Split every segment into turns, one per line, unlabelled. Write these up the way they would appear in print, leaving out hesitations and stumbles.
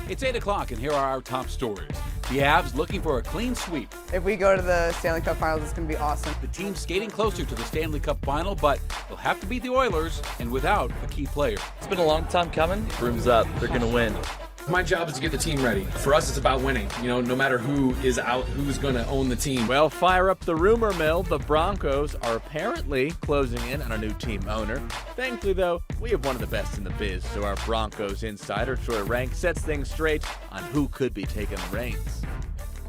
It's 8 o'clock, and here are our top stories. The Avs looking for a clean sweep.
If we go to the Stanley Cup Finals, it's going to be awesome.
The team skating closer to the Stanley Cup Final, but they'll have to beat the Oilers, and without a key player.
It's been a long time coming. Room's up. They're going to win.
My job is to get the team ready. For us, it's about winning. No matter who is out, who's going to own the team.
Well, fire up the rumor mill. The Broncos are apparently closing in on a new team owner. Thankfully, though, we have one of the best in the biz, so our Broncos insider, Troy Rank, sets things straight on who could be taking the reins.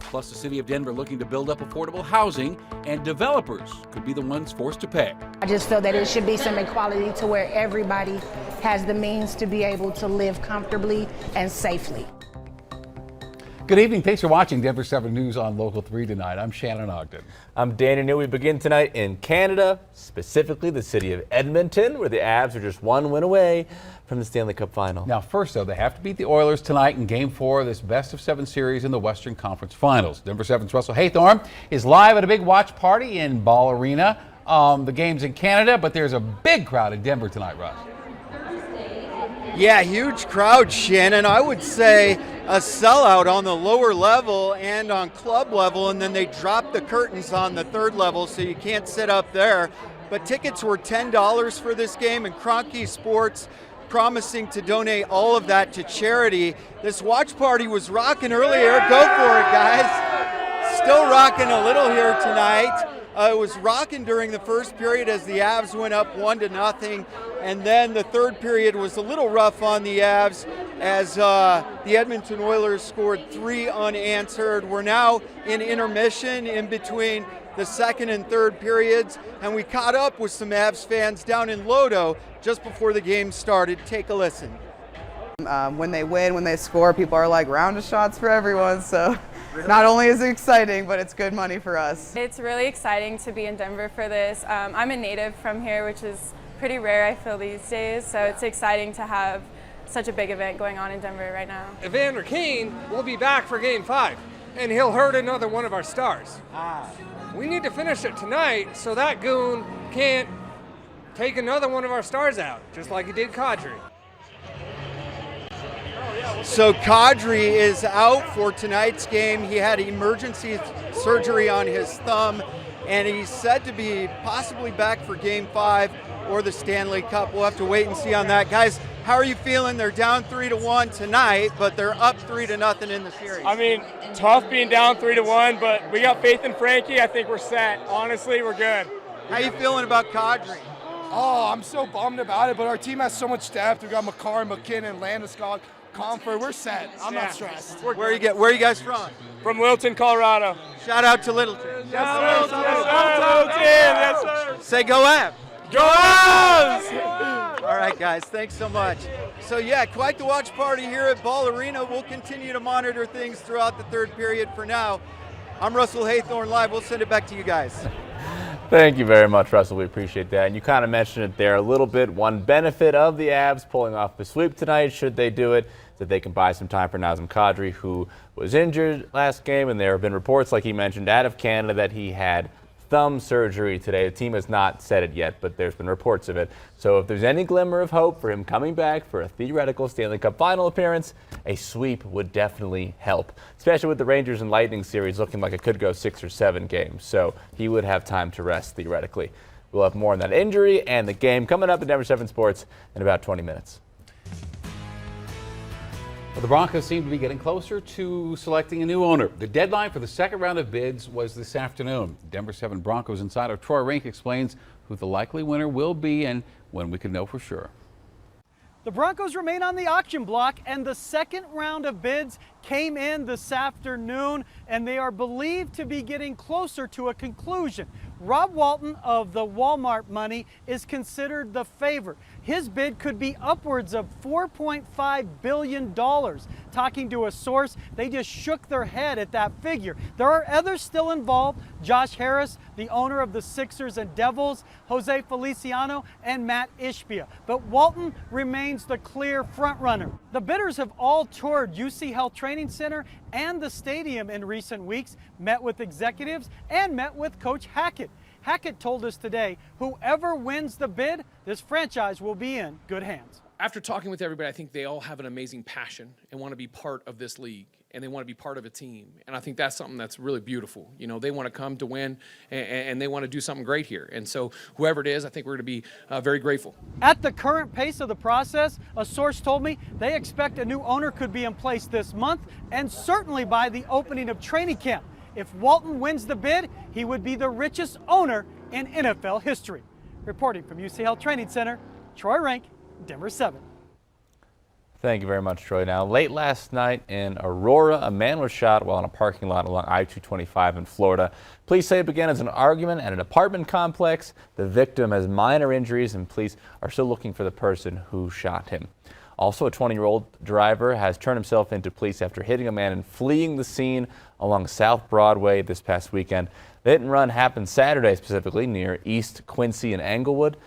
Plus, the city of Denver looking to build up affordable housing, and developers could be the ones forced to pay.
I just feel that it should be some equality to where everybody has the means to be able to live comfortably and safely.
Good evening. Thanks for watching Denver 7 News on Local 3 tonight. I'm Shannon Ogden.
I'm Danny New. We begin tonight in Canada, specifically the city of Edmonton, where the Avs are just one win away from the Stanley Cup Final.
Now, first, though, they have to beat the Oilers tonight in Game 4 of this best-of-7 series in the Western Conference Finals. Denver 7's Russell Haythorne is live at a big watch party in Ball Arena. The game's in Canada, but there's a big crowd in Denver tonight, Russ.
Yeah, huge crowd, Shannon. I would say a sellout on the lower level and on club level, and then they dropped the curtains on the third level, so you can't sit up there. But tickets were $10 for this game, and Kroenke Sports promising to donate all of that to charity. This watch party was rocking earlier. Go for it, guys. Still rocking a little here tonight. It was rocking during the first period as the Avs went up 1-0, and then the third period was a little rough on the Avs as the Edmonton Oilers scored 3 unanswered. We're now in intermission in between the second and third periods, and we caught up with some Avs fans down in Lodo just before the game started. Take a listen.
When they win, when they score, people are like, round of shots for everyone. So not only is it exciting, but it's good money for us.
It's really exciting to be in Denver for this. I'm a native from here, which is pretty rare, I feel, these days. So it's exciting to have such a big event going on in Denver right now.
Evander Kane will be back for Game 5, and he'll hurt another one of our stars. We need to finish it tonight so that goon can't take another one of our stars out, just like he did Kadri.
So Kadri is out for tonight's game. He had emergency surgery on his thumb, and he's said to be possibly back for Game 5 or the Stanley Cup. We'll have to wait and see on that. Guys, how are you feeling? They're down 3-1 tonight, but they're up 3-0 in the series.
I mean, tough being down 3-1, but we got faith in Frankie. I think we're set. Honestly, we're good.
How you feeling about Kadri?
Oh, I'm so bummed about it, but our team has so much depth. We got McCarr, McKinnon, Landeskog, Comfort. We're set. I'm not stressed.
Where are you guys from?
From Littleton, Colorado.
Shout out to Littleton.
Yes, sir. Yes, sir.
Say go Avs.
Go Avs!
All right, guys, thanks so much. So yeah, quite the watch party here at Ball Arena. We'll continue to monitor things throughout the third period. For now, I'm Russell Haythorne live. We'll send it back to you guys.
Thank you very much, Russell. We appreciate that. And you kind of mentioned it there a little bit. One benefit of the Avs pulling off the sweep tonight, should they do it, is that they can buy some time for Nazem Kadri, who was injured last game. And there have been reports, like he mentioned, out of Canada that he had thumb surgery today. The team has not said it yet, but there's been reports of it. So if there's any glimmer of hope for him coming back for a theoretical Stanley Cup Final appearance, a sweep would definitely help, especially with the Rangers and Lightning series looking like it could go 6 or 7 games. So he would have time to rest theoretically. We'll have more on that injury and the game coming up at Denver 7 Sports in about 20 minutes.
Well, the Broncos seem to be getting closer to selecting a new owner. The deadline for the second round of bids was this afternoon. Denver 7 Broncos insider Troy Rank explains who the likely winner will be and when we can know for sure.
The Broncos remain on the auction block, and the second round of bids came in this afternoon, and they are believed to be getting closer to a conclusion. Rob Walton of the Walmart money is considered the favorite. His bid could be upwards of $4.5 billion. Talking to a source, they just shook their head at that figure. There are others still involved: Josh Harris, the owner of the Sixers and Devils, Jose Feliciano, and Matt Ishbia. But Walton remains the clear frontrunner. The bidders have all toured UC Health Training Center and the stadium in recent weeks, met with executives, and met with Coach Hackett. Hackett told us today, whoever wins the bid, this franchise will be in good hands.
After talking with everybody, I think they all have an amazing passion and want to be part of this league, and they want to be part of a team. And I think that's something that's really beautiful. You know, they want to come to win, and they want to do something great here. And so whoever it is, I think we're going to be very grateful.
At the current pace of the process, a source told me they expect a new owner could be in place this month and certainly by the opening of training camp. If Walton wins the bid, he would be the richest owner in NFL history. Reporting from UC Health Training Center, Troy Rank, Denver 7.
Thank you very much, Troy. Now, late last night in Aurora, a man was shot while in a parking lot along I-225 in Florida. Police say it began as an argument at an apartment complex. The victim has minor injuries, and police are still looking for the person who shot him. Also, a 20-year-old driver has turned himself into police after hitting a man and fleeing the scene along South Broadway this past weekend. The hit and run happened Saturday, specifically near East Quincy and Englewood.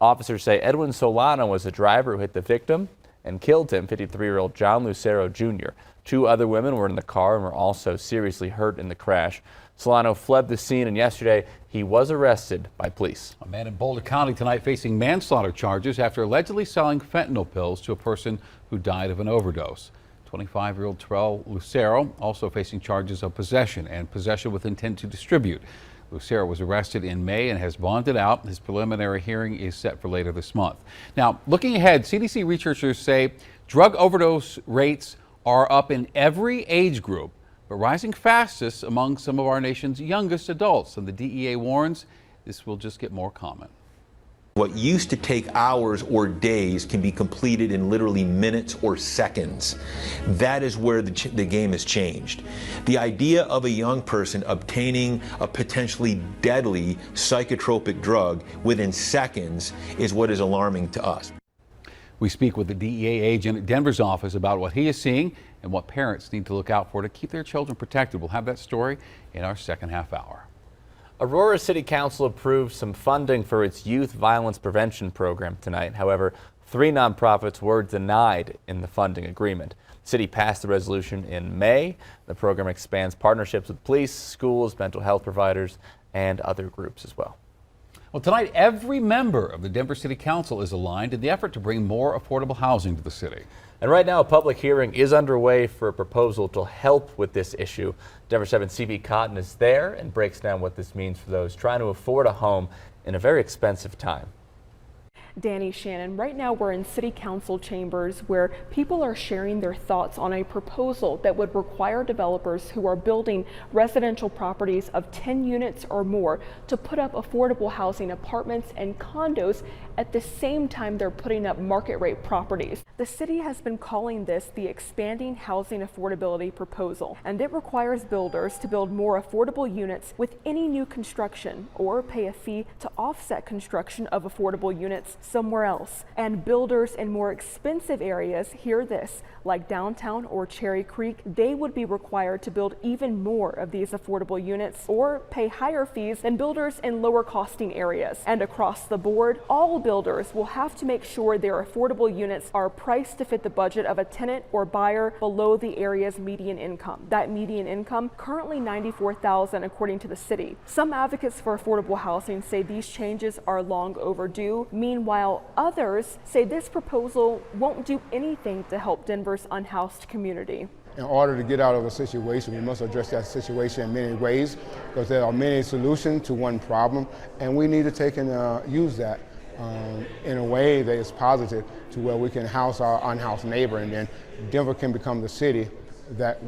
Officers say Edwin Solano was the driver who hit the victim and killed him, 53-year-old John Lucero Jr. 2 other women were in the car and were also seriously hurt in the crash. Solano fled the scene, and yesterday he was arrested by police.
A man in Boulder County tonight facing manslaughter charges after allegedly selling fentanyl pills to a person who died of an overdose. 25-year-old Terrell Lucero also facing charges of possession and possession with intent to distribute. Lucero was arrested in May and has bonded out. His preliminary hearing is set for later this month. Now, looking ahead, CDC researchers say drug overdose rates are up in every age group, but rising fastest among some of our nation's youngest adults. And the DEA warns this will just get more common.
What used to take hours or days can be completed in literally minutes or seconds. That is where the game has changed. The idea of a young person obtaining a potentially deadly psychotropic drug within seconds is what is alarming to us.
We speak with the DEA agent at Denver's office about what he is seeing and what parents need to look out for to keep their children protected. We'll have that story in our second half hour.
Aurora City Council approved some funding for its youth violence prevention program tonight. However, 3 nonprofits were denied in the funding agreement. The city passed the resolution in May. The program expands partnerships with police, schools, mental health providers, and other groups as well.
Well, tonight, every member of the Denver City Council is aligned in the effort to bring more affordable housing to the city.
And right now, a public hearing is underway for a proposal to help with this issue. Denver 7's CB Cotton is there and breaks down what this means for those trying to afford a home in a very expensive time.
Danny Shannon, right now we're in City Council chambers where people are sharing their thoughts on a proposal that would require developers who are building residential properties of 10 units or more to put up affordable housing apartments and condos at the same time they're putting up market rate properties. The city has been calling this the Expanding Housing Affordability Proposal, and it requires builders to build more affordable units with any new construction or pay a fee to offset construction of affordable units somewhere else. And builders in more expensive areas, hear this, like downtown or Cherry Creek, they would be required to build even more of these affordable units or pay higher fees than builders in lower costing areas. And across the board, all builders will have to make sure their affordable units are priced to fit the budget of a tenant or buyer below the area's median income. That median income currently $94,000 according to the city. Some advocates for affordable housing say these changes are long overdue. Meanwhile, others say this proposal won't do anything to help Denver's unhoused community.
In order to get out of a situation, we must address that situation in many ways because there are many solutions to one problem, and we need to take and use that in a way that is positive to where we can house our unhoused neighbor, and then Denver can become the city that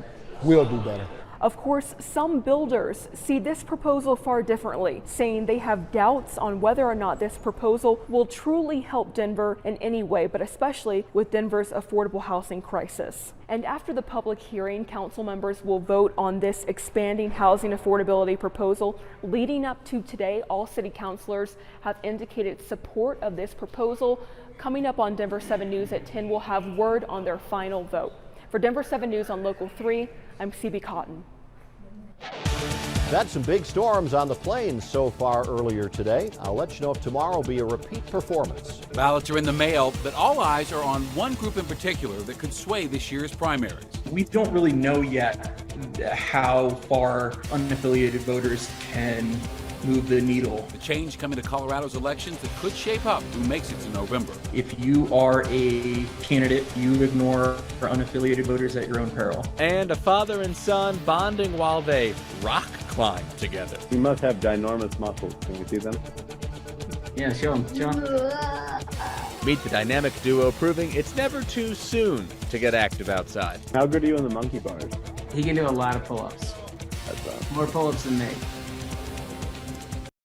will do better.
Of course, some builders see this proposal far differently, saying they have doubts on whether or not this proposal will truly help Denver in any way, but especially with Denver's affordable housing crisis. And after the public hearing, council members will vote on this expanding housing affordability proposal. Leading up to today, all city councilors have indicated support of this proposal. Coming up on Denver 7 News at 10, we'll have word on their final vote. For Denver 7 News on Local 3, I'm CB Cotton.
That's some big storms on the plains so far earlier today. I'll let you know if tomorrow will be a repeat performance.
Ballots are in the mail, but all eyes are on one group in particular that could sway this year's primaries.
We don't really know yet how far unaffiliated voters can move the needle.
The change coming to Colorado's elections that could shape up who makes it to November.
If you are a candidate, you ignore unaffiliated voters at your own peril.
And a father and son bonding while they rock climb together.
You must have ginormous muscles. Can we see them?
Yeah, show them.
Meet the dynamic duo proving it's never too soon to get active outside.
How good are you in the monkey bars?
He can do a lot of pull-ups. More pull-ups than me.